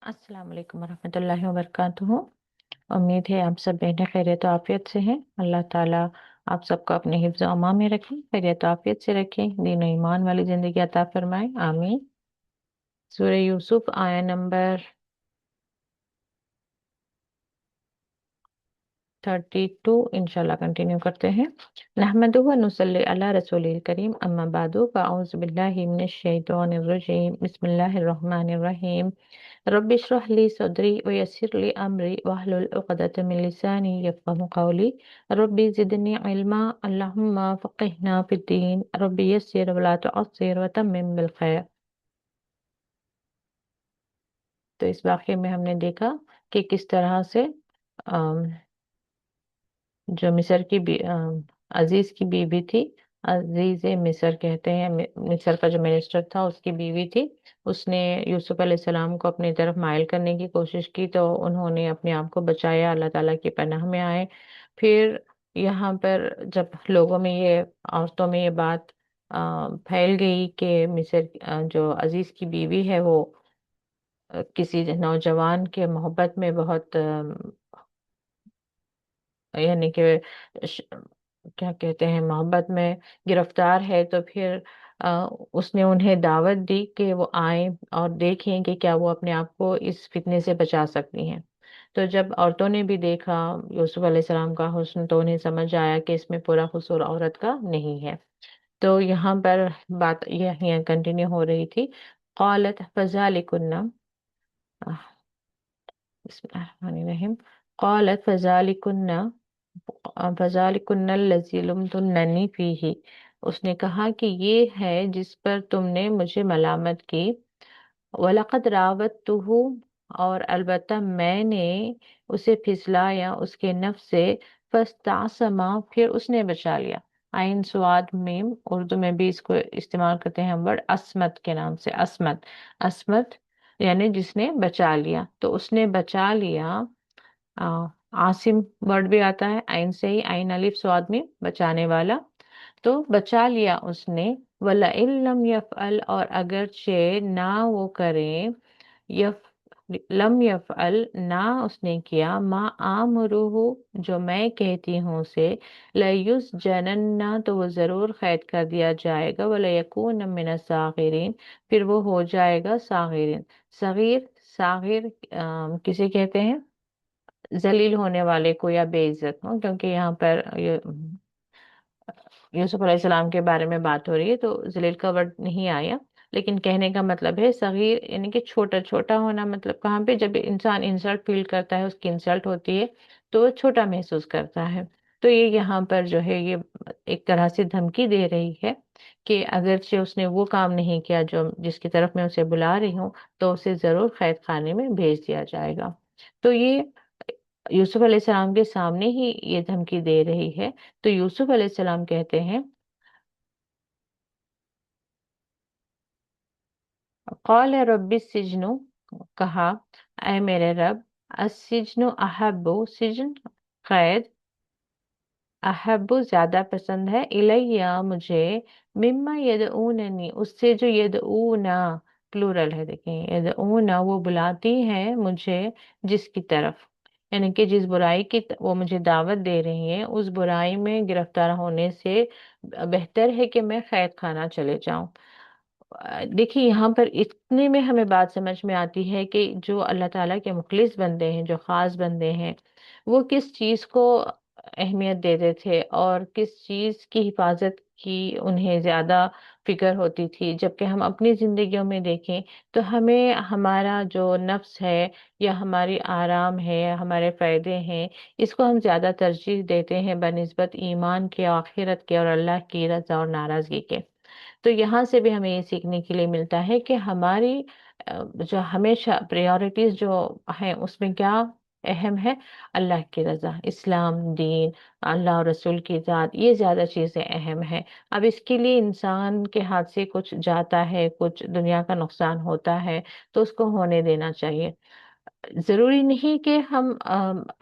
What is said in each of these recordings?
अस्सलाम वालेकुम वरहमतुल्लाहि वबरकातुहू। उम्मीद है आप सब बेहद खैरियत और आफियत से हैं। अल्लाह ताला आप सबको अपने हिफ्ज़ और अमान में रखें, खैरियत और आफियत से रखें, दीन और ईमान वाली ज़िंदगी अता फरमाएं, आमीन। सूरह यूसुफ आया नंबर 32 इंशाल्लाह कंटिन्यू करते हैं। नहमदुहु व नुसल्ली अला रसूलिल करीम, अम्मा बादु, फ़अऊज़ु बिल्लाहि मिनश शैतानिर रजीम, बिस्मिल्लाहिर रहमानिर रहीम। रब्बि इश्रह ली सदरी व यस्सिर ली अमरी वहलुल उक़दतम मिन लिसानी यफ़क़हू क़ौली। रब्बि ज़िदनी इल्मा, अल्लाहुम्मा फ़क़्हिना फ़िद्दीन, रब्बि यस्सिर व ला तुअस्सिर व तम्मिम बिल खैर। तो इस वाक़ये में हमने देखा कि किस तरह से अम, जो मिस्र की अजीज की बीवी थी, अजीज मिस्र कहते हैं, मिस्र का जो मिनिस्टर था उसकी बीवी थी। उसने यूसुफ अलैहिस्सलाम को अपनी तरफ माइल करने की कोशिश की तो उन्होंने अपने आप को बचाया, अल्लाह ताला की पनाह में आए। फिर यहाँ पर जब लोगों में ये, औरतों में ये बात फैल गई कि मिस्र जो अजीज की बीवी है वो किसी नौजवान के मोहब्बत में बहुत यानी कि श- क्या कहते हैं, मोहब्बत में गिरफ्तार है, तो फिर उसने उन्हें दावत दी कि वो आए और देखें कि क्या वो अपने आप को इस फितने से बचा सकती हैं। तो जब औरतों ने भी देखा यूसुफ अलैहिस्सलाम का हुस्न तो उन्हें समझ आया कि इसमें पूरा कसूर औरत का नहीं है। तो यहाँ पर बात यह कंटिन्यू हो रही थी। क़ालत फ़ज़ालिकुन्ना, बिस्मिल्लाहिर्रहमानिर्रहीम। क़ालत फ़ज़ालिकुन्नल्लज़ी लुम्तुन्ननी फ़ीही। उसने कहा कि ये है जिस पर तुमने मुझे मलामत की। वलक़द रावत्तुहु, और अलबत्ता मैंने उसे फिसलाया उसके नफ्स से। फ़स्तासमा, फिर उसने बचा लिया। आइन स्वाद मीम, उर्दू में भी इसको इस्तेमाल करते हैं हम वर्ड अस्मत के नाम से। अस्मत, अस्मत यानी जिसने बचा लिया, तो उसने बचा लिया। आ, आसिम वर्ड भी आता है आइन से ही, आइन अलिफ स्वाद में बचाने वाला। तो बचा लिया उसने। वला इल्लम यफअल, और अगरचे ना वो करे, यफ लम यफअल, ना उसने किया, मा आमरुहु, जो मैं कहती हूँ उसे, लयुस जनन्ना, तो वो जरूर कैद कर दिया जाएगा। वला यकून मिन सागिरीन, फिर वो हो जाएगा सागिरीन। सगीर, सागिर किसे कहते हैं, जलील होने वाले को या बेइज्जत हो, क्योंकि यहाँ पर यूसुफ अलैहिस्सलाम के बारे में बात हो रही है तो जलील का वर्ड नहीं आया। लेकिन कहने का मतलब है सगीर, यानी कि छोटा। छोटा होना मतलब कहाँ पे, जब इंसान इंसल्ट फील करता है, उसकी इंसल्ट होती है तो वो छोटा महसूस करता है। तो ये यहाँ पर जो है ये एक तरह से धमकी दे रही है कि अगरचे उसने वो काम नहीं किया जो जिसकी तरफ मैं उसे बुला रही हूँ, तो उसे जरूर कैद खाने में भेज दिया जाएगा। तो ये यूसुफ अलैहिस्सलाम के सामने ही ये धमकी दे रही है। तो यूसुफ अलैहिस्सलाम कहते हैं, क़ाल रब्बी सिजनु, कहा ऐ मेरे रब, अस्सिजनु अहब्बु, सिजन कैद, अहब्बु ज्यादा पसंद है, इलैया मुझे, मिम्मा यदऊननी, उससे जो यदऊना प्लूरल है, देखें यदऊना वो बुलाती हैं मुझे, जिसकी तरफ, यानी कि जिस बुराई की वो मुझे दावत दे रही हैं, उस बुराई में गिरफ्तार होने से बेहतर है कि मैं कैद खाना चले जाऊं। देखिए यहाँ पर इतने में हमें बात समझ में आती है कि जो अल्लाह ताला के मुखलिस बंदे हैं, जो खास बंदे हैं, वो किस चीज को अहमियत देते थे और किस चीज की हिफाजत की उन्हें ज्यादा फिक्र होती थी। जबकि हम अपनी जिंदगियों में देखें तो हमें हमारा जो नफ्स है या हमारी आराम है, हमारे फायदे हैं, इसको हम ज्यादा तरजीह देते हैं बनिस्बत ईमान के, आखिरत के और अल्लाह की रजा और नाराजगी के। तो यहाँ से भी हमें ये सीखने के लिए मिलता है कि हमारी जो हमेशा प्रायोरिटीज जो हैं उसमें क्या अहम है, अल्लाह की रजा, इस्लाम दीन, अल्लाह और रसूल की जात, ये ज्यादा चीजें अहम है। अब इसके लिए इंसान के हाथ से कुछ जाता है, कुछ दुनिया का नुकसान होता है, तो उसको होने देना चाहिए। जरूरी नहीं कि हम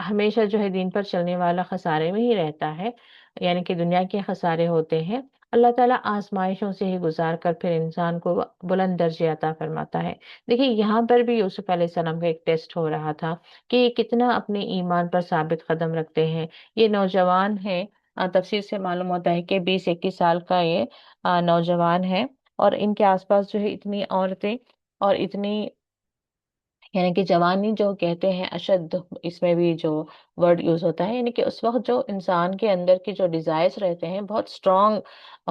हमेशा जो है दीन पर चलने वाला खसारे में ही रहता है, यानी कि दुनिया के खसारे होते हैं। اللہ ताला आजमाइशों से ही गुजार कर फिर इंसान को बुलंद दर्जे अता फरमाता है। देखिए यहाँ पर भी यूसुफ अलैहिस्सलाम का एक टेस्ट हो रहा था कि ये कितना अपने ईमान पर साबित कदम रखते हैं। ये नौजवान है, तफसीर से मालूम होता है कि 20-21 साल का ये नौजवान है, और इनके आसपास जो है इतनी औरतें और इतनी, यानी कि जवानी जो कहते हैं अशद, इसमें भी जो वर्ड यूज होता है, यानी कि उस वक्त जो इंसान के अंदर की जो डिजायर्स रहते हैं बहुत स्ट्रांग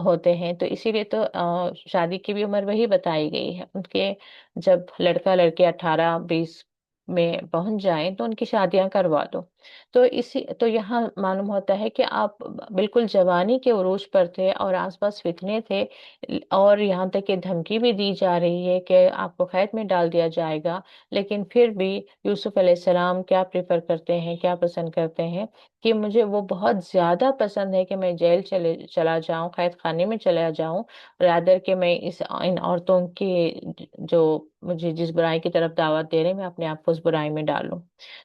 होते हैं। तो इसीलिए तो शादी की भी उम्र वही बताई गई है उनके, जब लड़का लड़के 18-20 में पहुंच जाएं तो उनकी शादियां करवा दो। तो इसी तो यहाँ मालूम होता है कि आप बिल्कुल जवानी के उरूज पर थे और आसपास फितने थे, और यहाँ तक कि धमकी भी दी जा रही है कि आपको कैद में डाल दिया जाएगा। लेकिन फिर भी यूसुफ अलैहिस्सलाम क्या प्रेफर करते हैं, क्या पसंद करते हैं कि मुझे वो बहुत ज्यादा पसंद है कि मैं जेल चला जाऊं, कैद खाने में चला जाऊं, रादर कि मैं इस इन औरतों की जो मुझे जिस बुराई की तरफ दावत दे रहे हैं मैं अपने आप को उस बुराई में डालूं।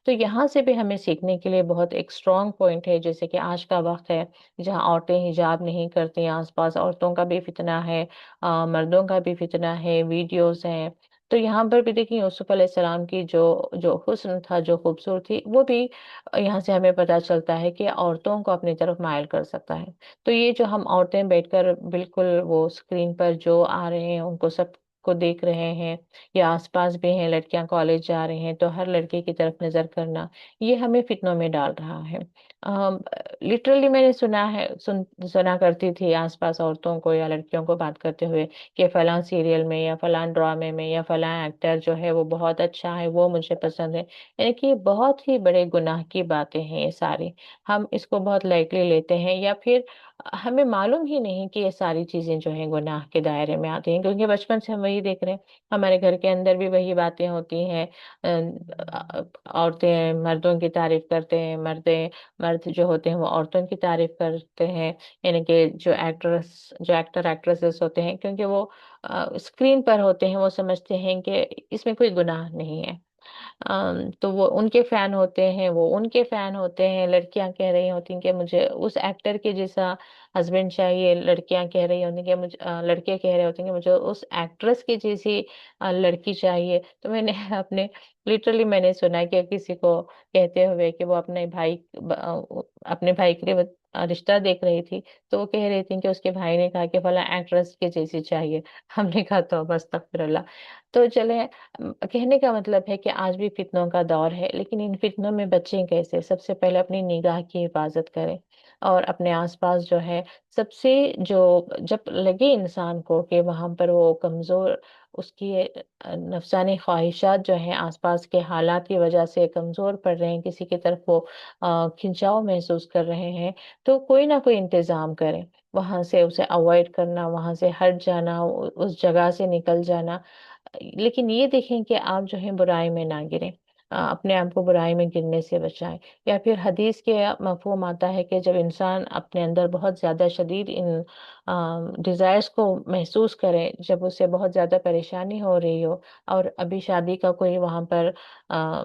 तो यहाँ से भी हमें सीखने के लिए बहुत एक स्ट्रॉन्ग पॉइंट है, जैसे कि आज का वक्त है जहाँ औरतें हिजाब नहीं करती, आसपास औरतों का भी फितना है, मर्दों का भी फितना है, वीडियोस हैं। तो यहाँ पर भी देखिए यूसुफ अलैहिस्सलाम की जो जो हुस्न था, जो खूबसूरती, वो भी यहाँ से हमें पता चलता है कि औरतों को अपनी तरफ मायल कर सकता है। तो ये जो हम औरतें बैठकर बिल्कुल वो स्क्रीन पर जो आ रहे हैं उनको सब को देख रहे हैं, या आसपास भी हैं, लड़कियां कॉलेज जा रही हैं तो हर लड़के की तरफ नजर करना, ये हमें फितनों में डाल रहा है। लिटरली मैंने सुना करती थी आसपास औरतों को या लड़कियों को बात करते हुए कि फलां सीरियल में या फलां ड्रामे में या फलां एक्टर जो है वो बहुत अच्छा है, वो मुझे पसंद है। यानी कि बहुत ही बड़े गुनाह की बातें हैं ये सारी, हम इसको बहुत लाइटली लेते हैं, या फिर हमें मालूम ही नहीं कि ये सारी चीजें जो हैं गुनाह के दायरे में आती हैं, क्योंकि बचपन से हम वही देख रहे हैं। हमारे घर के अंदर भी वही बातें होती हैं, औरतें मर्दों की तारीफ करते हैं, मर्द जो होते हैं वो औरतों की तारीफ करते हैं। यानी कि जो एक्टर एक्ट्रेसेस होते हैं, क्योंकि वो स्क्रीन पर होते हैं, वो समझते हैं कि इसमें कोई गुनाह नहीं है। तो वो उनके फैन होते हैं, वो उनके फैन होते हैं। लड़कियां कह रही होती हैं कि मुझे उस एक्टर के जैसा हस्बैंड चाहिए, लड़कियां कह रही होती हैं कि मुझे लड़के कह रहे होते हैं कि मुझे उस एक्ट्रेस की जैसी लड़की चाहिए। तो मैंने अपने लिटरली मैंने सुना है कि किसी को कहते हुए कि वो अपने भाई के लिए रिश्ता देख रही थी, तो वो कह रही थी कि उसके भाई ने कहा कि फला एक्ट्रेस के जैसी चाहिए। हमने कहा तो बस अस्तगफिरुल्लाह। तो चले, कहने का मतलब है कि आज भी फितनों का दौर है, लेकिन इन फितनों में बचें कैसे? सबसे पहले अपनी निगाह की हिफाजत करें, और अपने आसपास जो है सबसे जो जब लगे इंसान को कि वहां पर वो कमजोर, उसकी नफसानी ख्वाहिशात जो है आसपास के हालात की वजह से कमजोर पड़ रहे हैं, किसी की तरफ वो खिंचाव महसूस कर रहे हैं, तो कोई ना कोई इंतजाम करें। वहां से उसे अवॉइड करना, वहां से हट जाना, उस जगह से निकल जाना। लेकिन ये देखें कि आप जो है बुराई में ना गिरें, अपने आप को बुराई में गिरने से बचाएं। या फिर हदीस के मफहूम आता है कि जब इंसान अपने अंदर बहुत ज्यादा शदीद इन डिजायर्स को महसूस करे, जब उसे बहुत ज्यादा परेशानी हो रही हो, और अभी शादी का कोई वहां पर आ,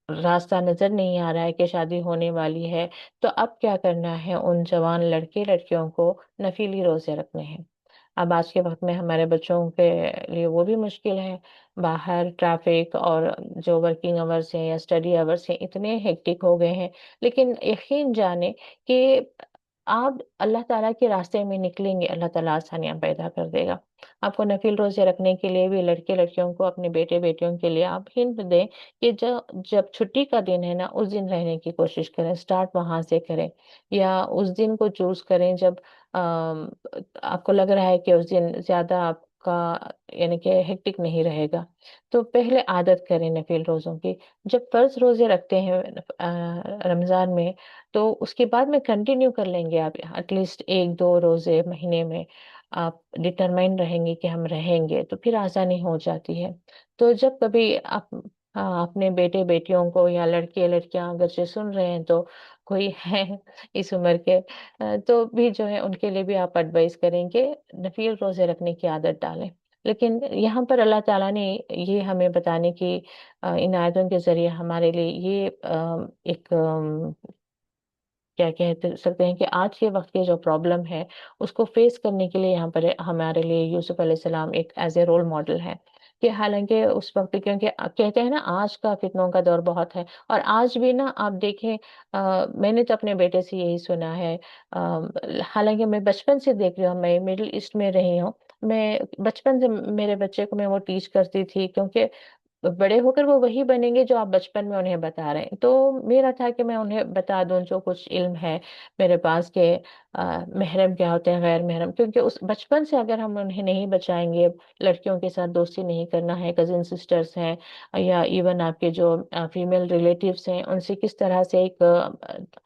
रास्ता नजर नहीं आ रहा है कि शादी होने वाली है, तो अब क्या करना है? उन जवान लड़के लड़कियों को नफीली रोजे रखने हैं। अब आज के वक्त में हमारे बच्चों के लिए वो भी मुश्किल है, बाहर ट्रैफिक और जो वर्किंग आवर्स हैं या स्टडी आवर्स हैं इतने हेक्टिक हो गए हैं। लेकिन यकीन जाने कि आप अल्लाह ताला के रास्ते में निकलेंगे, अल्लाह ताला आसानियां पैदा कर देगा। आपको नफिल रोजे रखने के लिए भी लड़के लड़कियों को, अपने बेटे बेटियों के लिए आप हिंट दें कि जब जब छुट्टी का दिन है ना, उस दिन रहने की कोशिश करें, स्टार्ट वहां से करें, या उस दिन को चूज करें जब आपको लग रहा है कि उस दिन ज्यादा आपका, यानी कि हेक्टिक नहीं रहेगा। तो पहले आदत करें नफिल रोजों की। जब फर्ज रोजे रखते हैं रमजान में, तो उसके बाद में कंटिन्यू कर लेंगे आप एटलीस्ट 1-2 रोजे महीने में, आप डिटरमाइन रहेंगे कि हम रहेंगे, तो फिर आसानी हो जाती है। तो जब कभी आप अपने बेटे बेटियों को या लड़के लड़कियां अगर से सुन रहे हैं, तो कोई है इस उम्र के, तो भी जो है उनके लिए भी आप एडवाइस करेंगे नफिल रोजे रखने की आदत डालें। लेकिन यहाँ पर अल्लाह ताला ने ये हमें बताने की, इन आयतों के जरिए हमारे लिए ये एक क्या कह सकते हैं कि आज के वक्त के जो प्रॉब्लम है उसको फेस करने के लिए यहाँ पर हमारे लिए यूसुफ अलैहिस्सलाम एक एज ए रोल मॉडल है। कि हालांकि उस वक्त, क्योंकि कहते हैं ना आज का फितनों का दौर बहुत है, और आज भी ना आप देखें, मैंने तो अपने बेटे से यही सुना है। हालांकि मैं बचपन से देख रही हूँ, मैं मिडिल ईस्ट में रही हूँ। मैं बचपन से मेरे बच्चे को मैं वो टीच करती थी, क्योंकि बड़े होकर वो वही बनेंगे जो आप बचपन में उन्हें बता रहे हैं। तो मेरा था कि मैं उन्हें बता दूं जो कुछ इल्म है मेरे पास के, महरम क्या होते हैं, गैर महरम, क्योंकि उस बचपन से अगर हम उन्हें नहीं बचाएंगे, लड़कियों के साथ दोस्ती नहीं करना है, कजिन सिस्टर्स हैं या इवन आपके जो फीमेल रिलेटिव्स हैं, उनसे किस तरह से एक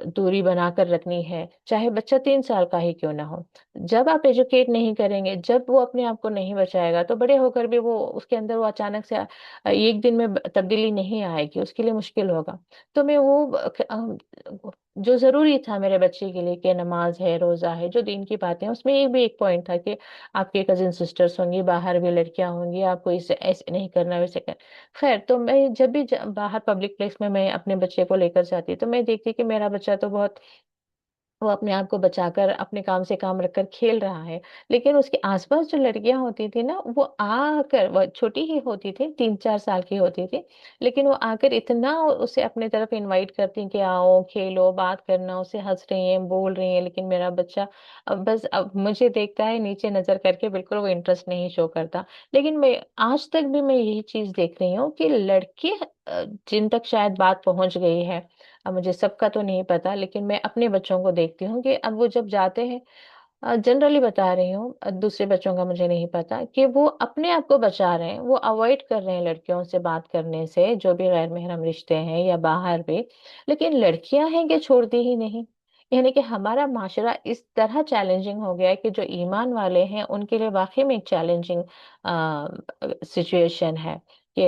दूरी बनाकर रखनी है, चाहे बच्चा 3 साल का ही क्यों ना हो। जब आप एजुकेट नहीं करेंगे, जब वो अपने आप को नहीं बचाएगा, तो बड़े होकर भी वो उसके अंदर वो अचानक से एक दिन में तब्दीली नहीं आएगी, उसके लिए मुश्किल होगा। तो मैं वो जो जरूरी था मेरे बच्चे के लिए कि नमाज है, रोजा है, जो दीन की बातें हैं, उसमें ये भी एक पॉइंट था कि आपके कजिन सिस्टर्स होंगी, बाहर भी लड़कियां होंगी, आपको इसे ऐसे नहीं करना, वैसे कर। खैर, तो मैं जब भी बाहर पब्लिक प्लेस में मैं अपने बच्चे को लेकर जाती, तो मैं देखती कि मेरा बच्चा तो बहुत, वो अपने आप को बचाकर अपने काम से काम रखकर खेल रहा है। लेकिन उसके आसपास जो लड़कियां होती थी ना, वो आकर, वो छोटी ही होती थी, 3-4 साल की होती थी, लेकिन वो आकर इतना उसे अपने तरफ इनवाइट करती कि आओ खेलो, बात करना, उसे हंस रही हैं, बोल रही हैं। लेकिन मेरा बच्चा बस अब मुझे देखता है नीचे नजर करके, बिल्कुल वो इंटरेस्ट नहीं शो करता। लेकिन मैं आज तक भी मैं यही चीज देख रही हूँ कि लड़के जिन तक शायद बात पहुंच गई है, अब मुझे सबका तो नहीं पता, लेकिन मैं अपने बच्चों को देखती हूँ कि अब वो जब जाते हैं, जनरली बता रही हूँ, दूसरे बच्चों का मुझे नहीं पता, कि वो अपने आप को बचा रहे हैं, वो अवॉइड कर रहे हैं लड़कियों से बात करने से, जो भी गैर महरम रिश्ते हैं या बाहर भी। लेकिन लड़कियां हैं कि छोड़ती ही नहीं। यानी कि हमारा माशरा इस तरह चैलेंजिंग हो गया है कि जो ईमान वाले हैं उनके लिए वाकई में एक चैलेंजिंग सिचुएशन है। कि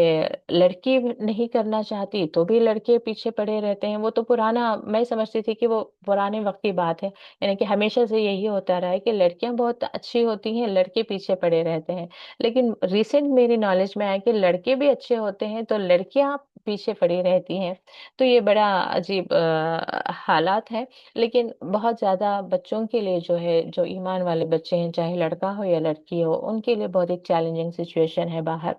लड़की नहीं करना चाहती तो भी लड़के पीछे पड़े रहते हैं। वो तो पुराना, मैं समझती थी कि वो पुराने वक्त की बात है, यानी कि हमेशा से यही होता रहा है कि लड़कियां बहुत अच्छी होती हैं, लड़के पीछे पड़े रहते हैं। लेकिन रिसेंट मेरी नॉलेज में आया कि लड़के भी अच्छे होते हैं तो लड़कियां पीछे पड़ी रहती हैं। तो ये बड़ा अजीब हालात है। लेकिन बहुत ज्यादा बच्चों के लिए जो है, जो ईमान वाले बच्चे हैं, चाहे लड़का हो या लड़की हो, उनके लिए बहुत एक चैलेंजिंग सिचुएशन है बाहर।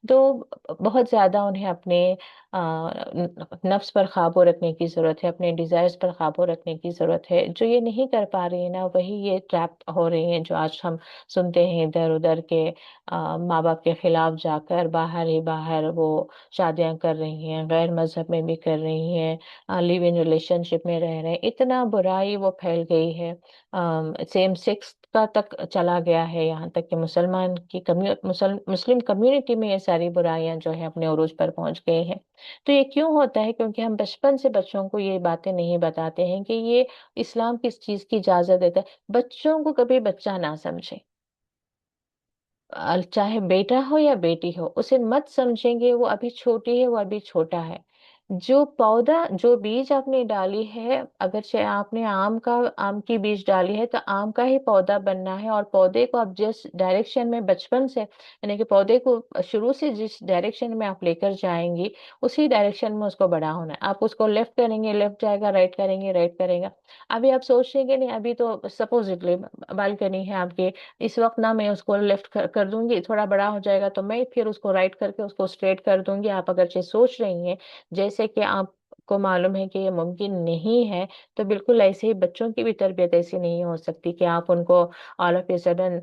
तो बहुत ज्यादा उन्हें अपने नफ्स पर काबू रखने की जरूरत है, अपने डिजायर्स पर काबू रखने की जरूरत है। जो ये नहीं कर पा रही है ना, वही ये ट्रैप हो रही हैं, जो आज हम सुनते हैं इधर उधर के, माँ बाप के खिलाफ जाकर बाहर ही बाहर वो शादियां कर रही हैं, गैर मजहब में भी कर रही हैं, लिव इन रिलेशनशिप में रह रहे हैं। इतना बुराई वो फैल गई है, सेम सेक्स का तक चला गया है, यहाँ तक कि मुसलमान की मुस्लिम कम्युनिटी में ये सारी बुराइयां जो है अपने उरूज पर पहुंच गई हैं। तो ये क्यों होता है? क्योंकि हम बचपन से बच्चों को ये बातें नहीं बताते हैं कि ये इस्लाम किस चीज की इजाजत देता है। बच्चों को कभी बच्चा ना समझे, चाहे बेटा हो या बेटी हो, उसे मत समझेंगे, वो अभी छोटी है, वो अभी छोटा है। जो पौधा, जो बीज आपने डाली है, अगर चाहे आपने आम की बीज डाली है, तो आम का ही पौधा बनना है। और पौधे को आप जिस डायरेक्शन में बचपन से, यानी कि पौधे को शुरू से जिस डायरेक्शन में आप लेकर जाएंगी, उसी डायरेक्शन में उसको बड़ा होना है। आप उसको लेफ्ट करेंगे, लेफ्ट जाएगा, राइट करेंगे, राइट करेगा। अभी आप सोचेंगे नहीं, अभी तो सपोजिटली बालकनी है आपके, इस वक्त ना मैं उसको लेफ्ट कर दूंगी, थोड़ा बड़ा हो जाएगा तो मैं फिर उसको राइट करके उसको स्ट्रेट कर दूंगी। आप अगर ये सोच रही हैं, जैसे कि आपको मालूम है कि ये मुमकिन नहीं है, तो बिल्कुल ऐसे ही बच्चों की भी तरबियत ऐसी नहीं हो सकती कि आप उनको ऑल ऑफ ए सडन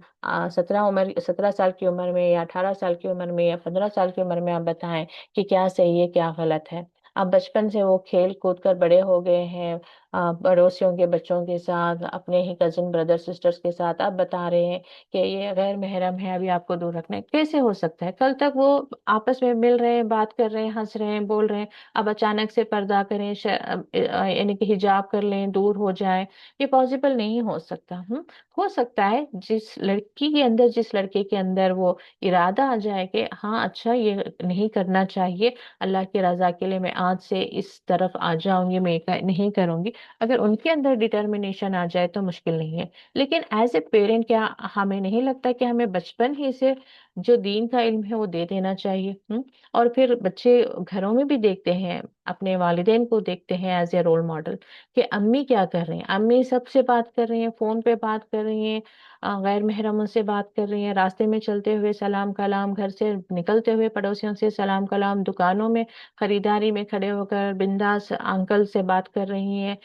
17 साल की उम्र में या 18 साल की उम्र में या 15 साल की उम्र में आप बताएं कि क्या सही है क्या गलत है। आप बचपन से वो खेल कूद कर बड़े हो गए हैं, पड़ोसियों के बच्चों के साथ, अपने ही कजिन ब्रदर सिस्टर्स के साथ आप बता रहे हैं कि ये गैर महरम है, अभी आपको दूर रखना है। कैसे हो सकता है? कल तक वो आपस में मिल रहे हैं, बात कर रहे हैं, हंस रहे हैं, बोल रहे हैं, अब अचानक से पर्दा करें, यानी कि हिजाब कर लें, दूर हो जाए? ये पॉसिबल नहीं हो सकता। हो सकता है जिस लड़की के अंदर, जिस लड़के के अंदर वो इरादा आ जाए कि हाँ अच्छा ये नहीं करना चाहिए, अल्लाह की रजा के लिए मैं आज से इस तरफ आ जाऊंगी, मैं नहीं करूंगी, अगर उनके अंदर डिटर्मिनेशन आ जाए तो मुश्किल नहीं है। लेकिन एज ए पेरेंट, क्या हमें नहीं लगता कि हमें बचपन ही से जो दीन का इल्म है वो दे देना चाहिए? और फिर बच्चे घरों में भी देखते हैं, اپنے والدین کو دیکھتے ہیں ایز اے رول ماڈل کہ امی کیا کر رہی ہیں، امی سب سے بات کر رہی ہیں، فون پہ بات کر رہی ہیں، غیر محرموں سے بات کر رہی ہیں، راستے میں چلتے ہوئے سلام کلام، گھر سے نکلتے ہوئے پڑوسیوں سے سلام کلام، دکانوں میں خریداری میں کھڑے ہو کر بنداس انکل سے بات کر رہی ہیں،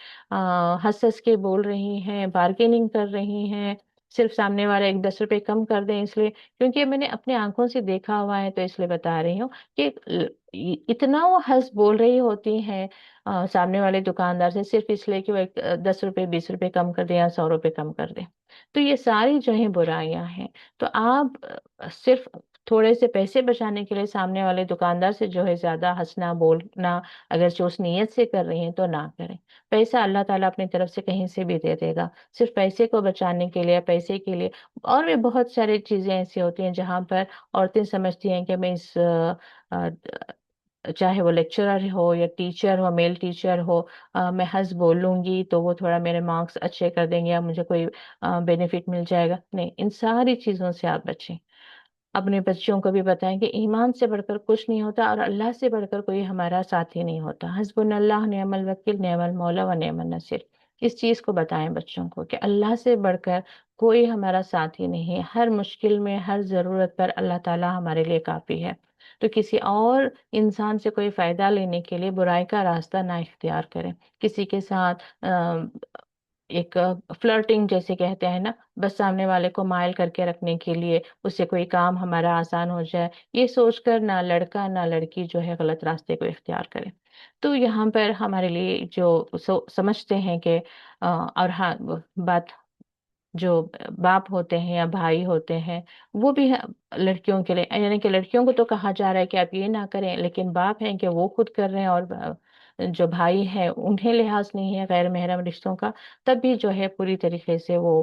ہنس ہنس کے بول رہی ہیں، بارگیننگ کر رہی ہیں، صرف سامنے والا 1-10 روپے کم کر دیں اس لیے، کیونکہ میں نے اپنے آنکھوں سے دیکھا ہوا ہے تو اس لیے بتا رہی ہوں کہ اتنا وہ ہنس بول رہی ہوتی ہیں سامنے والے دکاندار سے، صرف اس لیے کہ وہ 10 روپے 20 روپے کم کر دیں یا 100 روپے کم کر دیں۔ تو یہ ساری جو ہیں برائیاں ہیں۔ تو آپ صرف تھوڑے سے پیسے بچانے کے لیے سامنے والے دکاندار سے جو ہے زیادہ ہنسنا بولنا، اگر جو اس نیت سے کر رہی ہیں تو نہ کریں۔ پیسہ اللہ تعالیٰ اپنی طرف سے کہیں سے بھی دے دے گا، صرف پیسے کو بچانے کے لیے، پیسے کے لیے۔ اور بھی بہت ساری چیزیں ایسی ہوتی ہیں جہاں پر عورتیں سمجھتی ہیں کہ میں اس چاہے وہ لیکچرر ہو یا ٹیچر ہو، میل ٹیچر ہو، میں ہنس بولوں گی تو وہ تھوڑا میرے مارکس اچھے کر دیں گے یا مجھے کوئی بینیفٹ مل جائے گا۔ نہیں، ان ساری چیزوں سے آپ بچیں۔ اپنے بچوں کو بھی بتائیں کہ ایمان سے بڑھ کر کچھ نہیں ہوتا، اور اللہ سے بڑھ کر کوئی ہمارا ساتھی نہیں ہوتا۔ حسبنا اللہ نعم الوکیل نعم المولا و نعم النصیر۔ اس چیز کو بتائیں بچوں کو کہ اللہ سے بڑھ کر کوئی ہمارا ساتھی نہیں ہے، ہر مشکل میں ہر ضرورت پر اللہ تعالیٰ ہمارے لیے کافی ہے۔ تو کسی اور انسان سے کوئی فائدہ لینے کے لیے برائی کا راستہ نہ اختیار کریں، کسی کے ساتھ ایک فلرٹنگ جیسے کہتے ہیں نا، بس سامنے والے کو مائل کر کے رکھنے کے لیے، اس سے کوئی کام ہمارا آسان ہو جائے، یہ سوچ کر نہ لڑکا نہ لڑکی جو ہے غلط راستے کو اختیار کرے۔ تو یہاں پر ہمارے لیے جو سمجھتے ہیں کہ اور ہاں بات جو باپ ہوتے ہیں یا بھائی ہوتے ہیں، وہ بھی لڑکیوں کے لیے، یعنی کہ لڑکیوں کو تو کہا جا رہا ہے کہ آپ یہ نہ کریں، لیکن باپ ہیں کہ وہ خود کر رہے ہیں، اور جو بھائی ہیں انہیں لحاظ نہیں ہے غیر محرم رشتوں کا، تب بھی جو ہے پوری طریقے سے وہ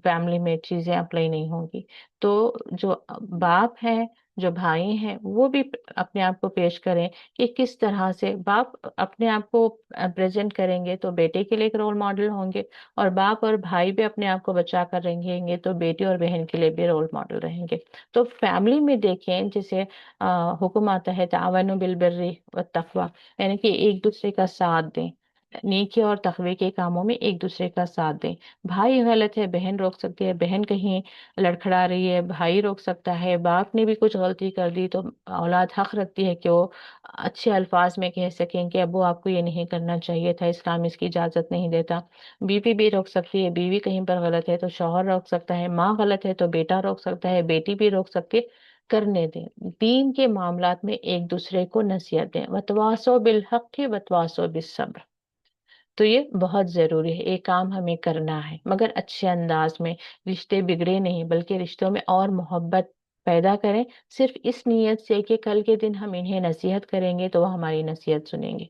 فیملی میں چیزیں اپلائی نہیں ہوں گی۔ تو جو باپ ہیں، جو بھائی ہیں، وہ بھی اپنے آپ کو پیش کریں کہ کس طرح سے باپ اپنے آپ کو پریزنٹ کریں گے تو بیٹے کے لیے ایک رول ماڈل ہوں گے، اور باپ اور بھائی بھی اپنے آپ کو بچا کر رہیں گے تو بیٹی اور بہن کے لیے بھی رول ماڈل رہیں گے۔ تو فیملی میں دیکھیں، جسے حکم آتا ہے تعاونوا بالبر والتقوی، یعنی کہ ایک دوسرے کا ساتھ دیں، نیکی اور تقوی کے کاموں میں ایک دوسرے کا ساتھ دیں۔ بھائی غلط ہے بہن روک سکتی ہے، بہن کہیں لڑکھڑا رہی ہے بھائی روک سکتا ہے، باپ نے بھی کچھ غلطی کر دی تو اولاد حق رکھتی ہے کہ وہ اچھے الفاظ میں کہہ سکیں کہ ابو آپ کو یہ نہیں کرنا چاہیے تھا، اسلام اس کی اجازت نہیں دیتا۔ بیوی بھی روک سکتی ہے، بیوی کہیں پر غلط ہے تو شوہر روک سکتا ہے، ماں غلط ہے تو بیٹا روک سکتا ہے، بیٹی بھی روک سکتی ہے۔ کرنے دیں، دین کے معاملات میں ایک دوسرے کو نصیحت دیں، وتواصوا بالحق وتواصوا بالصبر۔ تو یہ بہت ضروری ہے، ایک کام ہمیں کرنا ہے مگر اچھے انداز میں، رشتے بگڑے نہیں بلکہ رشتوں میں اور محبت پیدا کریں، صرف اس نیت سے کہ کل کے دن ہم انہیں نصیحت کریں گے تو وہ ہماری نصیحت سنیں گے۔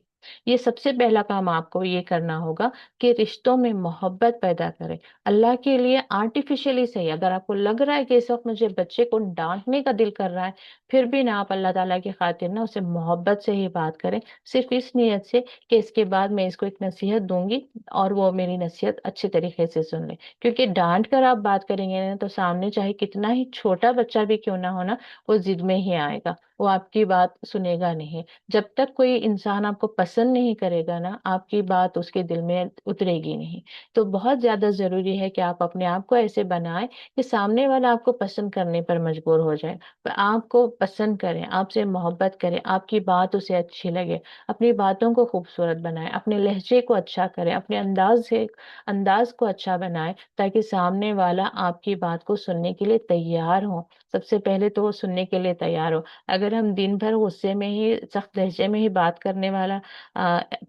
یہ سب سے پہلا کام آپ کو یہ کرنا ہوگا کہ رشتوں میں محبت پیدا کریں۔ اللہ کے لیے آرٹیفیشلی صحیح، اگر آپ کو لگ رہا ہے کہ اس وقت مجھے بچے کو ڈانٹنے کا دل کر رہا ہے، پھر بھی نہ آپ اللہ تعالیٰ کی خاطر نہ اسے محبت سے ہی بات کریں، صرف اس نیت سے کہ اس کے بعد میں اس کو ایک نصیحت دوں گی اور وہ میری نصیحت اچھے طریقے سے سن لے۔ کیونکہ ڈانٹ کر آپ بات کریں گے نا تو سامنے چاہے کتنا ہی چھوٹا بچہ بھی کیوں نہ ہونا، وہ ضد میں ہی آئے گا، وہ آپ کی بات سنے گا نہیں۔ جب تک کوئی انسان آپ کو پسند نہیں کرے گا نا، آپ کی بات اس کے دل میں اترے گی نہیں۔ تو بہت زیادہ ضروری ہے کہ آپ اپنے آپ کو ایسے بنائیں کہ سامنے والا آپ کو پسند کرنے پر مجبور ہو جائے، آپ کو پسند کریں، آپ سے محبت کریں، آپ کی بات اسے اچھی لگے، اپنی باتوں کو خوبصورت بنائیں، اپنے لہجے کو اچھا کریں، اپنے انداز کو اچھا بنائیں، تاکہ سامنے والا آپ کی بات کو سننے کے لیے تیار ہو۔ سب سے پہلے تو وہ سننے کے لیے تیار ہو۔ اگر ہم دن بھر غصے میں ہی، سخت لہجے میں ہی بات کرنے والا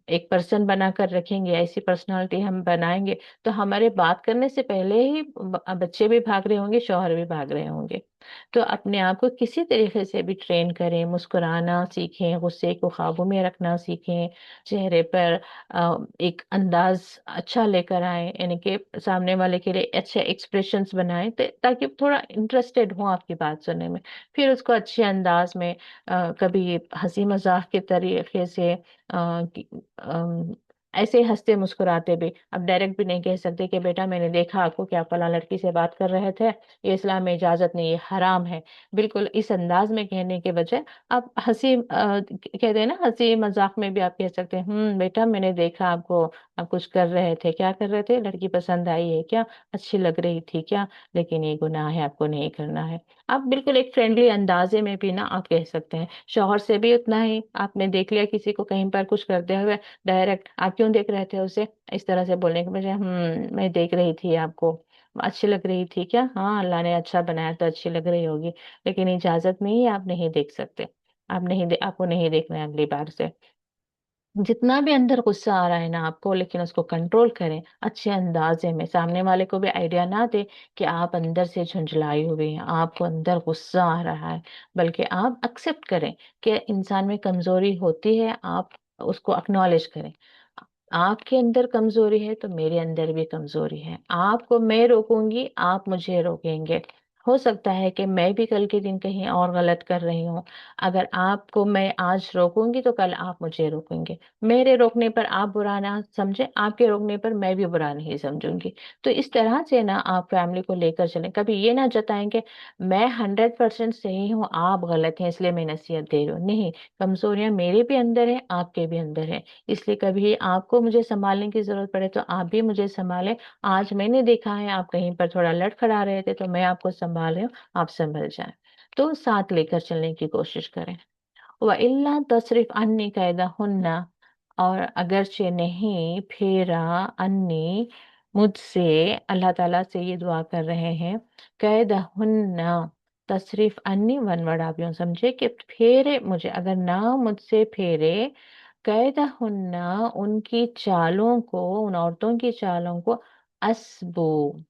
ایک پرسن بنا کر رکھیں گے، ایسی پرسنالٹی ہم بنائیں گے، تو ہمارے بات کرنے سے پہلے ہی بچے بھی بھاگ رہے ہوں گے، شوہر بھی بھاگ رہے ہوں گے۔ تو اپنے آپ کو کسی طریقے سے بھی ٹرین کریں، مسکرانا سیکھیں، غصے کو قابو میں رکھنا سیکھیں، چہرے پر ایک انداز اچھا لے کر آئیں، یعنی کہ سامنے والے کے لیے اچھے ایکسپریشنز بنائیں تاکہ تھوڑا انٹرسٹیڈ ہوں آپ کی بات سننے میں۔ پھر اس کو اچھے انداز میں کبھی ہنسی مذاق کے طریقے سے ऐसे हंसते मुस्कुराते भी। अब डायरेक्ट भी नहीं कह सकते कि बेटा मैंने देखा आपको कि आप फलां लड़की से बात कर रहे थे, ये इस्लाम में इजाजत नहीं, ये हराम है। बिल्कुल इस अंदाज में कहने के बजाय आप हंसी कहते हैं ना, हंसी मजाक में भी आप कह सकते हैं, बेटा मैंने देखा आपको, आप कुछ कर रहे थे, क्या कर रहे थे, लड़की पसंद आई है क्या, अच्छी लग रही थी क्या, लेकिन ये गुनाह है, आपको नहीं करना है। आप बिल्कुल एक फ्रेंडली अंदाजे में भी ना आप कह सकते हैं। शौहर से भी उतना ही, आपने देख लिया किसी को कहीं पर कुछ करते हुए, डायरेक्ट आप क्यों देख रहे थे उसे, इस तरह से बोलने के बजाय मैं देख रही थी आपको, अच्छी लग रही थी क्या, हाँ अल्लाह ने अच्छा बनाया तो अच्छी लग रही होगी, लेकिन इजाजत नहीं है, आप नहीं देख सकते, आपको नहीं देखना है अगली बार से। जितना भी अंदर गुस्सा आ रहा है ना आपको, लेकिन उसको कंट्रोल करें अच्छे अंदाजे में, सामने वाले को भी आइडिया ना दे कि आप अंदर से झुंझलाई हुई हैं, आपको अंदर गुस्सा आ रहा है, बल्कि आप एक्सेप्ट करें कि इंसान में कमजोरी होती है, आप उसको अक्नॉलेज करें। आपके अंदर कमजोरी है तो मेरे अंदर भी कमजोरी है, आपको मैं रोकूंगी, आप मुझे रोकेंगे। हो सकता है कि मैं भी कल के दिन कहीं और गलत कर रही हूँ, अगर आपको मैं आज रोकूंगी तो कल आप मुझे रोकेंगे, मेरे रोकने पर आप बुरा ना समझे, आपके रोकने पर मैं भी बुरा नहीं समझूंगी। तो इस तरह से ना आप फैमिली को लेकर चलें, कभी ये ना जताएंगे मैं 100% सही हूँ, आप गलत हैं इसलिए मैं नसीहत दे रही हूँ, नहीं, कमजोरियां मेरे भी अंदर है, आपके भी अंदर है, इसलिए कभी आपको मुझे संभालने की जरूरत पड़े तो आप भी मुझे संभालें। आज मैंने देखा है आप कहीं पर थोड़ा लड़खड़ा रहे थे तो मैं आपको संभाल रही हूँ, आप संभल जाएं। तो साथ लेकर चलने की कोशिश करें। व इल्ला तसरिफ अन्नी कैदहुन्ना, और अगरचे नहीं फेरा अन्नी मुझसे, अल्लाह ताला से ये दुआ कर रहे हैं, कैदहुन्ना, तसरिफ अन्नी वन वर्ड आप यूं समझे कि फेरे मुझे, अगर ना मुझसे फेरे, कैदहुन्ना उनकी चालों को, उन औरतों की चालों को, असबो,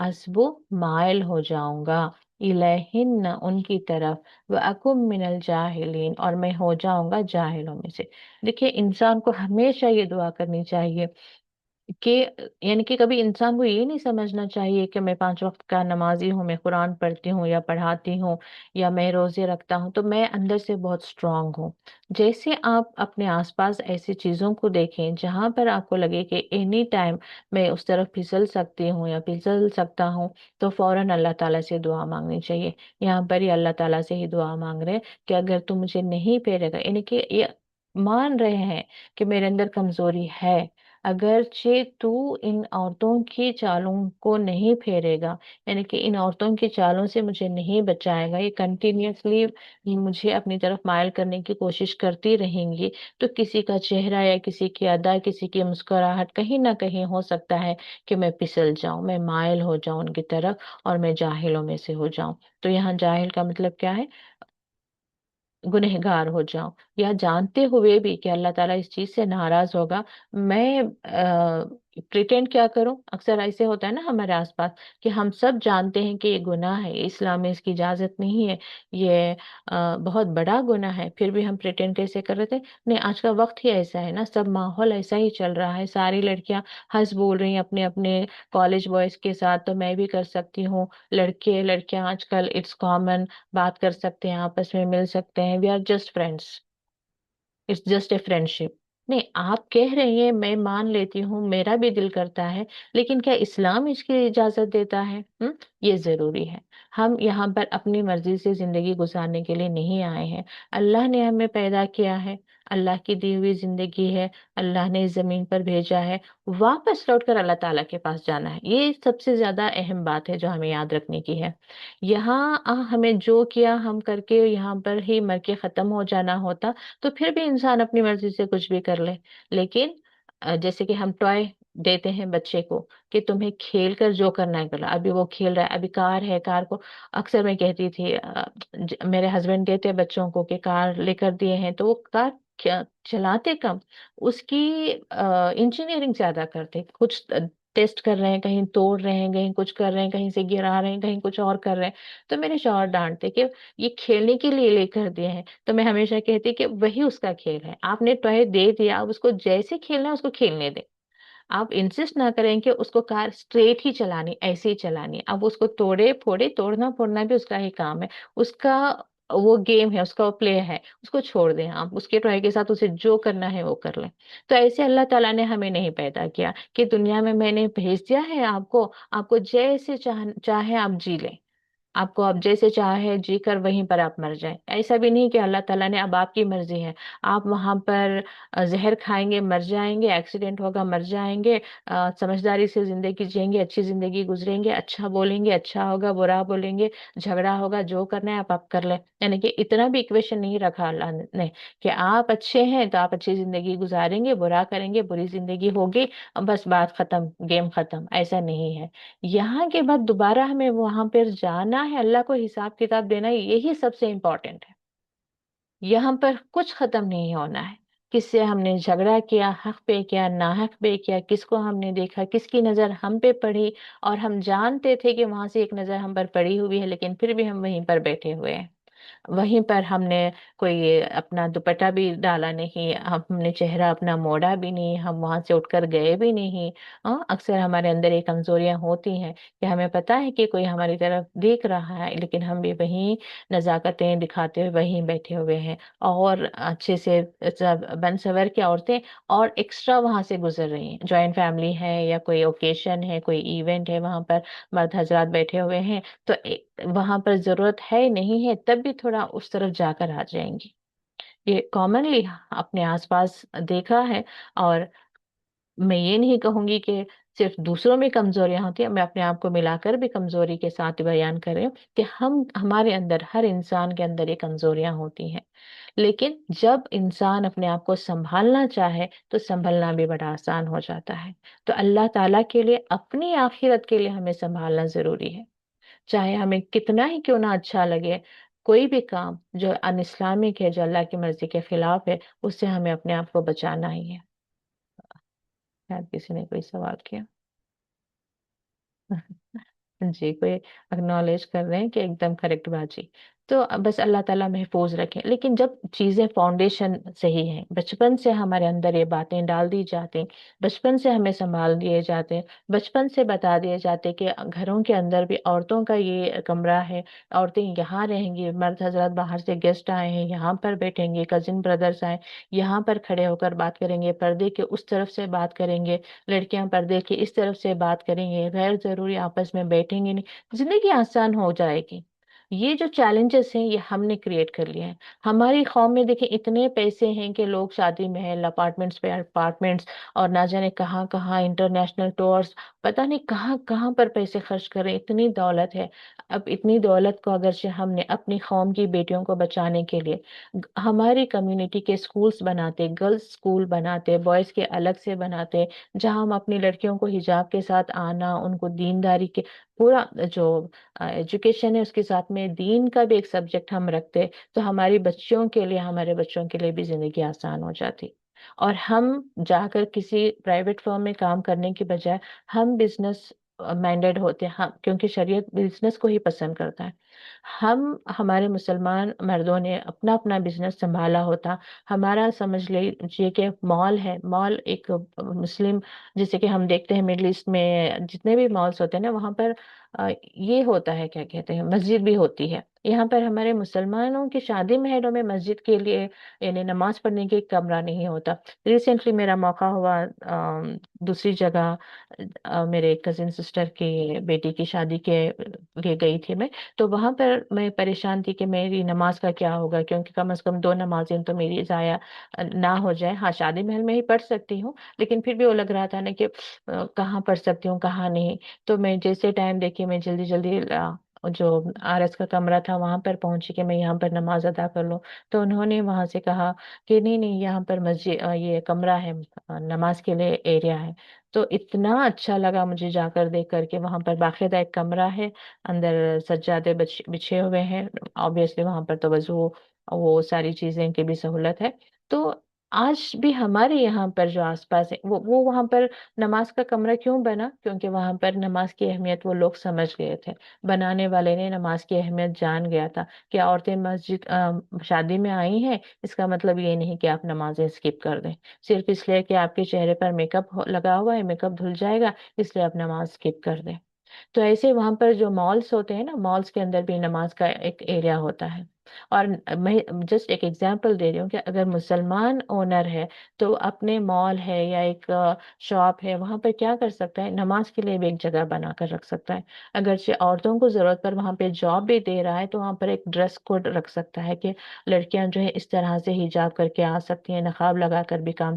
असबो माइल हो जाऊंगा, इलहिन्न उनकी तरफ, व अकुम मिनल जाहिलीन और मैं हो जाऊंगा जाहिलों में से। देखिए इंसान को हमेशा ये दुआ करनी चाहिए कि, यानी कि कभी इंसान को ये नहीं समझना चाहिए कि मैं 5 वक्त का नमाजी हूँ, मैं कुरान पढ़ती हूँ या पढ़ाती हूँ या मैं रोजे रखता हूँ तो मैं अंदर से बहुत स्ट्रांग हूँ। जैसे आप अपने आसपास ऐसी चीजों को देखें जहां पर आपको लगे कि एनी टाइम मैं उस तरफ फिसल सकती हूँ या फिसल सकता हूँ, तो फौरन अल्लाह ताला से दुआ मांगनी चाहिए। यहाँ पर ही अल्लाह ताला से ही दुआ मांग रहे हैं कि अगर तू मुझे नहीं फेरेगा, यानी कि ये मान रहे हैं कि मेरे अंदर कमजोरी है, अगरचे तू इन औरतों की चालों को नहीं फेरेगा, यानी कि इन औरतों की चालों से मुझे नहीं बचाएगा, ये कंटिन्यूअसली मुझे अपनी तरफ मायल करने की कोशिश करती रहेंगी, तो किसी का चेहरा या किसी की अदा, किसी की मुस्कुराहट, कहीं ना कहीं हो सकता है कि मैं फिसल जाऊं, मैं मायल हो जाऊं उनकी तरफ और मैं जाहिलों में से हो जाऊं। तो यहाँ जाहिल का मतलब क्या है, गुनहगार हो जाऊं, या जानते हुए भी कि अल्लाह ताला इस चीज से नाराज होगा, मैं प्रिटेंड क्या करूं। अक्सर ऐसे होता है ना हमारे आसपास कि हम सब जानते हैं कि ये गुनाह है, इस्लाम में इसकी इजाजत नहीं है, ये बहुत बड़ा गुनाह है, फिर भी हम प्रिटेंड कैसे कर रहे थे, नहीं आज का वक्त ही ऐसा है ना, सब माहौल ऐसा ही चल रहा है, सारी लड़कियां हंस बोल रही हैं अपने अपने कॉलेज बॉयज के साथ, तो मैं भी कर सकती हूँ, लड़के लड़कियां आजकल इट्स कॉमन, बात कर सकते हैं, आपस में मिल सकते हैं, we are just friends, it's just a friendship. नहीं, आप कह रही हैं मैं मान लेती हूँ, मेरा भी दिल करता है, लेकिन क्या इस्लाम इसकी इजाजत देता है? ये जरूरी है। हम यहाँ पर अपनी मर्जी से जिंदगी गुजारने के लिए नहीं आए हैं, अल्लाह ने हमें पैदा किया है, अल्लाह की दी हुई जिंदगी है, अल्लाह ने इस जमीन पर भेजा है, वापस लौटकर अल्लाह ताला के पास जाना है, ये सबसे ज्यादा अहम बात है जो हमें याद रखने की है। यहाँ हमें जो किया हम करके यहाँ पर ही मर के खत्म हो जाना होता, तो फिर भी इंसान अपनी मर्जी से कुछ भी कर ले। लेकिन जैसे कि हम टॉय देते हैं बच्चे को कि तुम्हें खेल कर जो करना है कर लो, अभी वो खेल रहा है, अभी कार है, कार को अक्सर मैं कहती थी, मेरे हस्बैंड देते बच्चों को कि कार लेकर दिए हैं तो वो कार चलाते कम, उसकी इंजीनियरिंग ज्यादा करते, कुछ टेस्ट कर रहे हैं, कहीं तोड़ रहे हैं, कहीं कुछ कर रहे हैं, कहीं से गिरा रहे हैं, कहीं कुछ और कर रहे हैं। तो मेरे शौहर डांटते कि ये खेलने के लिए लेकर दिए हैं, तो मैं हमेशा कहती कि वही उसका खेल है, आपने टॉय दे दिया, अब उसको जैसे खेलना है उसको खेलने दे, आप इंसिस्ट ना करें कि उसको कार स्ट्रेट ही चलानी, ऐसे ही चलानी, अब उसको तोड़े फोड़े, तोड़ना फोड़ना भी उसका ही काम है, उसका वो गेम है, उसका वो प्ले है, उसको छोड़ दें आप, उसके टॉय के साथ उसे जो करना है वो कर लें। तो ऐसे अल्लाह ताला ने हमें नहीं पैदा किया कि दुनिया में मैंने भेज दिया है आपको, आपको जैसे चाहे आप जी लें, आपको अब जैसे चाहे जी कर वहीं पर आप मर जाएं। ऐसा भी नहीं कि अल्लाह ताला ने अब आपकी मर्जी है, आप वहां पर जहर खाएंगे मर जाएंगे, एक्सीडेंट होगा मर जाएंगे, समझदारी से जिंदगी जिएंगे, अच्छी जिंदगी गुजरेंगे, अच्छा बोलेंगे अच्छा होगा, बुरा बोलेंगे, झगड़ा होगा, जो करना है आप कर लें। यानी कि इतना भी इक्वेशन नहीं रखा अल्लाह ने कि आप अच्छे हैं तो आप अच्छी जिंदगी गुजारेंगे, बुरा करेंगे बुरी जिंदगी होगी, अब बस बात खत्म, गेम खत्म। ऐसा नहीं है। यहाँ के बाद दोबारा हमें वहां पर जाना है, अल्लाह को हिसाब किताब देना है, यही सबसे इम्पोर्टेंट है। यहाँ पर कुछ खत्म नहीं होना है। किससे हमने झगड़ा किया, हक पे किया, नाहक पे किया, किसको हमने देखा, किसकी नजर हम पे पड़ी, और हम जानते थे कि वहां से एक नजर हम पर पड़ी हुई है, लेकिन फिर भी हम वहीं पर बैठे हुए हैं। वहीं पर हमने कोई अपना दुपट्टा भी डाला नहीं, हमने चेहरा अपना मोड़ा भी नहीं, हम वहां से उठकर गए भी नहीं। अक्सर हमारे अंदर ये कमजोरियां होती हैं कि हमें पता है कि कोई हमारी तरफ देख रहा है, लेकिन हम भी वहीं नजाकतें दिखाते हुए वहीं बैठे हुए हैं, और अच्छे से सब बन सवर के औरतें और एक्स्ट्रा वहां से गुजर रही हैं। जॉइंट फैमिली है या कोई ओकेशन है, कोई इवेंट है, वहां पर मर्द हजरात बैठे हुए हैं, तो वहां पर जरूरत है नहीं है तब भी थोड़ा उस तरफ जाकर आ जाएंगी। ये कॉमनली अपने आसपास देखा है। और मैं ये नहीं कहूंगी कि सिर्फ दूसरों में कमजोरियां होती है, मैं अपने आप को मिलाकर भी कमजोरी के साथ बयान कर रही हूँ कि हम हमारे अंदर, हर इंसान के अंदर ये कमजोरियां होती हैं। लेकिन जब इंसान अपने आप को संभालना चाहे तो संभलना भी बड़ा आसान हो जाता है। तो अल्लाह ताला के लिए, अपनी आखिरत के लिए हमें संभालना जरूरी है। चाहे हमें कितना ही क्यों ना अच्छा लगे, कोई भी काम जो अन इस्लामिक है, जो अल्लाह की मर्जी के खिलाफ है, उससे हमें अपने आप को बचाना ही है। शायद किसी ने कोई सवाल किया। जी, कोई अक्नॉलेज कर रहे हैं कि एकदम करेक्ट बात जी। तो अब बस अल्लाह ताला महफूज रखे। लेकिन जब चीजें फाउंडेशन सही है, बचपन से हमारे अंदर ये बातें डाल दी जाती, बचपन से हमें संभाल दिए जाते, बचपन से बता दिए जाते कि घरों के अंदर भी औरतों का ये कमरा है, औरतें यहाँ रहेंगी, मर्द हजरात बाहर से गेस्ट आए हैं यहाँ पर बैठेंगे, कजिन ब्रदर्स आए यहाँ पर खड़े होकर बात करेंगे, पर्दे के उस तरफ से बात करेंगे, लड़कियां पर्दे की इस तरफ से बात करेंगे, गैर जरूरी आपस में बैठेंगे नहीं, जिंदगी आसान हो जाएगी। ये जो चैलेंजेस हैं ये हमने क्रिएट कर लिए हैं। हमारी कौम में देखिए इतने पैसे हैं कि लोग शादी महल, अपार्टमेंट्स पे अपार्टमेंट्स, और ना जाने कहाँ कहाँ इंटरनेशनल टूर्स, पता नहीं कहाँ कहाँ पर पैसे खर्च कर रहे हैं, इतनी दौलत है। अब इतनी दौलत को अगर से हमने अपनी कौम की बेटियों को बचाने के लिए हमारी कम्युनिटी के स्कूल्स बनाते, गर्ल्स स्कूल बनाते, बॉयज के अलग से बनाते, जहां हम अपनी लड़कियों को हिजाब के साथ आना, उनको दीनदारी के पूरा जो एजुकेशन है उसके साथ में दीन का भी एक सब्जेक्ट हम रखते, तो हमारी बच्चियों के लिए, हमारे बच्चों के लिए भी जिंदगी आसान हो जाती। और हम जाकर किसी प्राइवेट फर्म में काम करने की बजाय हम बिजनेस माइंडेड होते हैं, हम, क्योंकि शरीयत बिजनेस को ही पसंद करता है। हम, हमारे मुसलमान मर्दों ने अपना अपना बिजनेस संभाला होता। हमारा समझ लीजिए कि मॉल है, मॉल एक मुस्लिम, जैसे कि हम देखते हैं मिडल ईस्ट में जितने भी मॉल्स होते हैं ना, वहाँ पर ये होता है, क्या कहते हैं, मस्जिद भी होती है। यहाँ पर हमारे मुसलमानों की शादी महलों में मस्जिद के लिए, यानी नमाज पढ़ने के कमरा नहीं होता। रिसेंटली मेरा मौका हुआ दूसरी जगह, मेरे कजिन सिस्टर की बेटी की शादी के लिए गई थी मैं। तो वहां पर मैं परेशान थी कि मेरी नमाज का क्या होगा, क्योंकि कम से कम दो नमाजें तो मेरी जाया ना हो जाए। हाँ, शादी महल में ही पढ़ सकती हूँ, लेकिन फिर भी वो लग रहा था ना कि कहाँ पढ़ सकती हूँ कहाँ नहीं। तो मैं जैसे टाइम देखी, मैं जल्दी जल्दी जो आरएस का कमरा था वहां पर पहुंची कि मैं यहाँ पर नमाज अदा कर लूँ। तो उन्होंने वहां से कहा कि नहीं नहीं, यहाँ पर मस्जिद, ये कमरा है, नमाज के लिए एरिया है। तो इतना अच्छा लगा मुझे जाकर देख करके, वहां पर बाकायदा एक कमरा है, अंदर सज्जादे बिछे हुए हैं, ऑब्वियसली वहां पर तो वजू, वो सारी चीजें की भी सहूलत है। तो आज भी हमारे यहाँ पर जो आसपास है, वो वहां पर नमाज का कमरा क्यों बना, क्योंकि वहां पर नमाज की अहमियत वो लोग समझ गए थे। बनाने वाले ने नमाज की अहमियत जान गया था कि औरतें मस्जिद शादी में आई हैं, इसका मतलब ये नहीं कि आप नमाजें स्किप कर दें, सिर्फ इसलिए कि आपके चेहरे पर मेकअप लगा हुआ है, मेकअप धुल जाएगा इसलिए आप नमाज स्किप कर दें। तो ऐसे वहां पर जो मॉल्स होते हैं ना, मॉल्स के अंदर भी नमाज का एक एरिया होता है। اور میں جسٹ ایک ایگزامپل دے رہی ہوں کہ اگر مسلمان اونر ہے تو اپنے مال ہے یا ایک شاپ ہے، وہاں پہ کیا کر سکتا ہے، نماز کے لیے بھی ایک جگہ بنا کر رکھ سکتا ہے۔ اگرچہ عورتوں کو ضرورت پر وہاں پہ جاب بھی دے رہا ہے تو وہاں پر ایک ڈریس کوڈ رکھ سکتا ہے کہ لڑکیاں جو ہے اس طرح سے حجاب کر کے آ سکتی ہیں، نقاب لگا کر بھی کام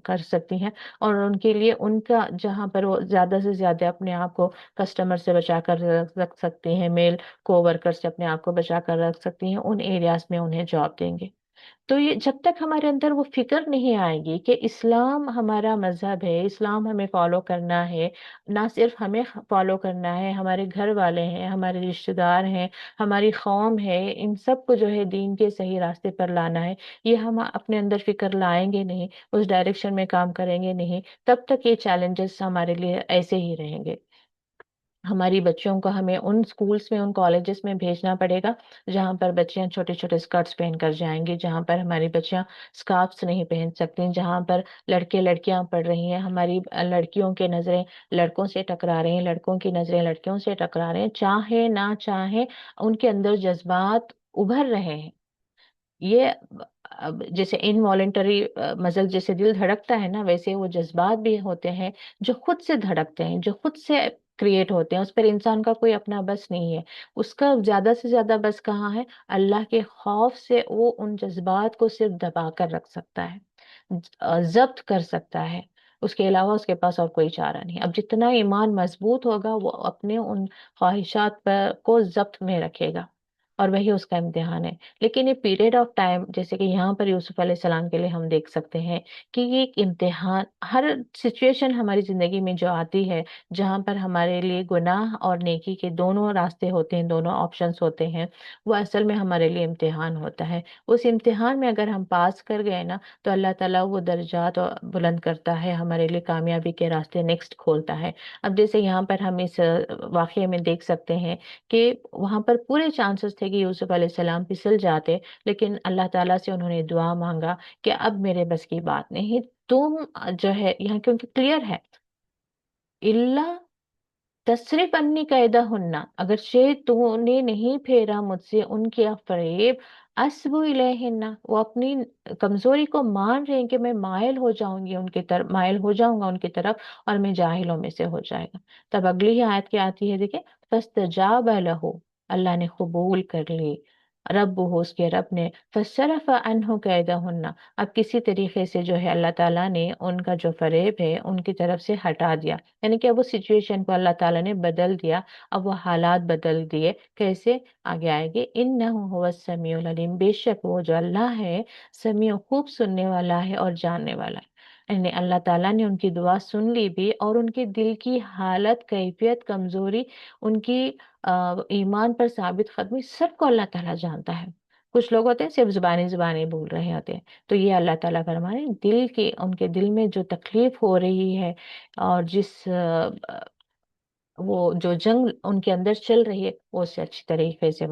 کر سکتی ہیں، اور ان کے لیے ان کا جہاں پر وہ زیادہ سے زیادہ اپنے آپ کو کسٹمر سے بچا کر رکھ سکتی ہیں، میل کو ورکر سے اپنے آپ کو بچا کر رکھ سکتی ہیں، ان ایریاز میں انہیں جاب دیں گے۔ تو یہ جب تک ہمارے اندر وہ فکر نہیں آئے گی کہ اسلام ہمارا مذہب ہے، اسلام ہمیں فالو کرنا ہے، نہ صرف ہمیں فالو کرنا ہے، ہمارے گھر والے ہیں، ہمارے رشتہ دار ہیں، ہماری قوم ہے، ان سب کو جو ہے دین کے صحیح راستے پر لانا ہے، یہ ہم اپنے اندر فکر لائیں گے نہیں، اس ڈائریکشن میں کام کریں گے نہیں، تب تک یہ چیلنجز ہمارے لیے ایسے ہی رہیں گے۔ ہماری بچیوں کو ہمیں ان سکولز میں، ان کالجز میں بھیجنا پڑے گا جہاں پر بچیاں چھوٹے چھوٹے اسکرٹس پہن کر جائیں گی، جہاں پر ہماری بچیاں اسکارفس نہیں پہن سکتی، جہاں پر لڑکے لڑکیاں پڑھ رہی ہیں، ہماری لڑکیوں کے نظریں لڑکوں سے ٹکرا رہی ہیں، لڑکوں کی نظریں لڑکیوں سے ٹکرا رہے ہیں، چاہے نہ چاہے ان کے اندر جذبات ابھر رہے ہیں۔ یہ جیسے انوالنٹری مزل، جیسے دل دھڑکتا ہے نا، ویسے وہ جذبات بھی ہوتے ہیں جو خود سے دھڑکتے ہیں، جو خود سے کریٹ ہوتے ہیں، اس پر انسان کا کوئی اپنا بس نہیں ہے۔ اس کا زیادہ سے زیادہ بس کہاں ہے؟ اللہ کے خوف سے وہ ان جذبات کو صرف دبا کر رکھ سکتا ہے، ضبط کر سکتا ہے، اس کے علاوہ اس کے پاس اور کوئی چارہ نہیں۔ اب جتنا ایمان مضبوط ہوگا وہ اپنے ان خواہشات پر کو ضبط میں رکھے گا، اور وہی اس کا امتحان ہے۔ لیکن یہ پیریڈ آف ٹائم، جیسے کہ یہاں پر یوسف علیہ السلام کے لیے ہم دیکھ سکتے ہیں کہ یہ ایک امتحان، ہر سچویشن ہماری زندگی میں جو آتی ہے جہاں پر ہمارے لیے گناہ اور نیکی کے دونوں راستے ہوتے ہیں، دونوں آپشنس ہوتے ہیں، وہ اصل میں ہمارے لیے امتحان ہوتا ہے۔ اس امتحان میں اگر ہم پاس کر گئے نا تو اللہ تعالیٰ وہ درجات بلند کرتا ہے، ہمارے لیے کامیابی کے راستے نیکسٹ کھولتا ہے۔ اب جیسے یہاں پر ہم اس واقعے میں دیکھ سکتے ہیں کہ وہاں پر پورے چانسز تھے کہ یوسف علیہ السلام پھسل جاتے، لیکن اللہ تعالیٰ سے انہوں نے دعا مانگا کہ اب میرے بس کی بات نہیں، تم جو ہے یہاں کیونکہ کلیئر ہے، اللہ تصرف انی قیدہ ہننا، اگر تو نے نہیں پھیرا مجھ سے ان کے فریب، اسبو الیہن، وہ اپنی کمزوری کو مان رہے ہیں کہ میں مائل ہو جاؤں گی ان کی طرف، مائل ہو جاؤں گا ان کی طرف، اور میں جاہلوں میں سے ہو جائے گا۔ تب اگلی ہی آیت کیا آتی ہے، دیکھیں، فاستجاب لہ، اللہ نے قبول کر لی، رب ہو، اس کے رب نے، فصرف عنہ کیدہن، اب کسی طریقے سے جو ہے اللہ تعالیٰ نے ان کا جو فریب ہے ان کی طرف سے ہٹا دیا، یعنی کہ اب وہ سچویشن کو اللہ تعالیٰ نے بدل دیا، اب وہ حالات بدل دیے۔ کیسے؟ آگے آئے گے، انہ هو السمیع العلیم، بے شک وہ جو اللہ ہے سمیع، خوب سننے والا ہے اور جاننے والا ہے۔ یعنی اللہ تعالیٰ نے ان کی دعا سن لی بھی، اور ان کے دل کی حالت، کیفیت، کمزوری، ان کی ایمان پر ثابت قدمی، سب کو اللہ تعالیٰ جانتا ہے۔ کچھ لوگ ہوتے ہیں صرف زبانی زبانی بول رہے ہوتے ہیں، تو یہ اللہ تعالیٰ فرمائے دل کی، ان کے دل میں جو تکلیف ہو رہی ہے، اور جس وہ جو جنگ ان کے اندر چل رہی ہے، وہ اس سے اچھی طریقے سے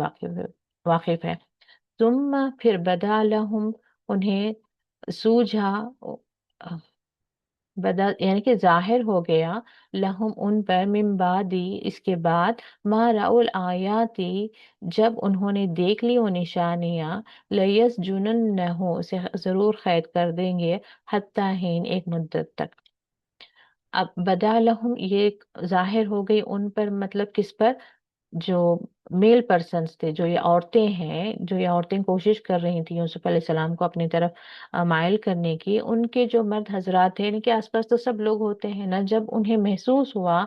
واقف ہے۔ ثم پھر بدا لہم، انہیں سوجھا، بدا یعنی کہ ظاہر ہو گیا، لہم ان پر، من بعدی اس کے بعد، ما رأوا الآیاتی، جب انہوں نے دیکھ لی وہ نشانیاں، لیسجننہ، اسے ضرور قید کر دیں گے، حتی حین، ایک مدت تک۔ اب بدا لہم یہ ظاہر ہو گئی ان پر، مطلب کس پر؟ جو میل پرسنس تھے، جو یہ عورتیں ہیں، جو یہ عورتیں کوشش کر رہی تھیں یوسف علیہ السلام کو اپنی طرف مائل کرنے کی، ان کے جو مرد حضرات تھے، ان کے آس پاس تو سب لوگ ہوتے ہیں نا، جب انہیں محسوس ہوا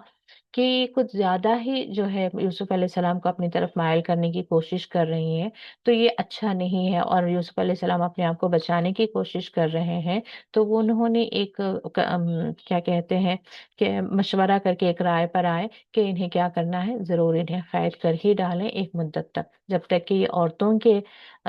کہ یہ کچھ زیادہ ہی جو ہے یوسف علیہ السلام کو اپنی طرف مائل کرنے کی کوشش کر رہی ہیں، تو یہ اچھا نہیں ہے، اور یوسف علیہ السلام اپنے آپ کو بچانے کی کوشش کر رہے ہیں، تو وہ انہوں نے ایک کیا کہتے ہیں کہ مشورہ کر کے ایک رائے پر آئے کہ انہیں کیا کرنا ہے، ضرور انہیں قید کر ہی ڈالیں ایک مدت تک، جب تک کہ یہ عورتوں کے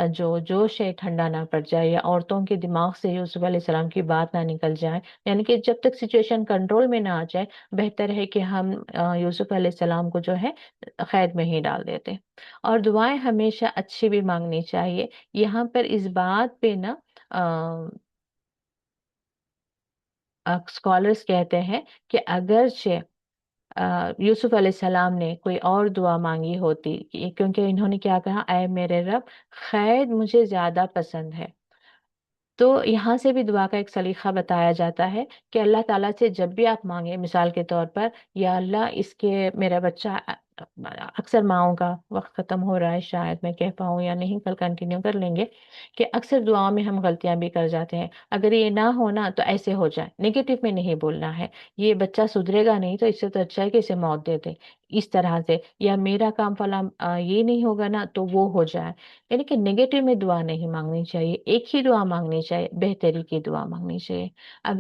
جو جوش ہے ٹھنڈا نہ پڑ جائے، یا عورتوں کے دماغ سے یوسف علیہ السلام کی بات نہ نکل جائے، یعنی کہ جب تک سچویشن کنٹرول میں نہ آ جائے، بہتر ہے کہ ہم یوسف علیہ السلام کو جو ہے قید میں ہی ڈال دیتے۔ اور دعائیں ہمیشہ اچھی بھی مانگنی چاہیے۔ یہاں پر اس بات پہ نا اسکالرس کہتے ہیں کہ اگرچہ یوسف علیہ السلام نے کوئی اور دعا مانگی ہوتی، کیونکہ انہوں نے کیا کہا، اے میرے رب، خیر مجھے زیادہ پسند ہے۔ تو یہاں سے بھی دعا کا ایک سلیقہ بتایا جاتا ہے کہ اللہ تعالیٰ سے جب بھی آپ مانگیں، مثال کے طور پر، یا اللہ اس کے میرا بچہ، اکثر ماؤں کا وقت ختم ہو رہا ہے، شاید میں کہہ پاؤں یا نہیں، کل کنٹینیو کر لیں گے، کہ اکثر دعاؤں میں ہم غلطیاں بھی کر جاتے ہیں۔ اگر یہ نہ ہونا تو ایسے ہو جائے، نیگیٹو میں نہیں بولنا ہے، یہ بچہ سدھرے گا نہیں تو اس سے تو اچھا ہے کہ اسے موت دے دیں، اس طرح سے، یا میرا کام فلاں یہ نہیں ہوگا نا تو وہ ہو جائے۔ یعنی کہ نگیٹو میں دعا نہیں مانگنی چاہیے، ایک ہی دعا مانگنی چاہیے، بہتری کی دعا مانگنی چاہیے۔ اگر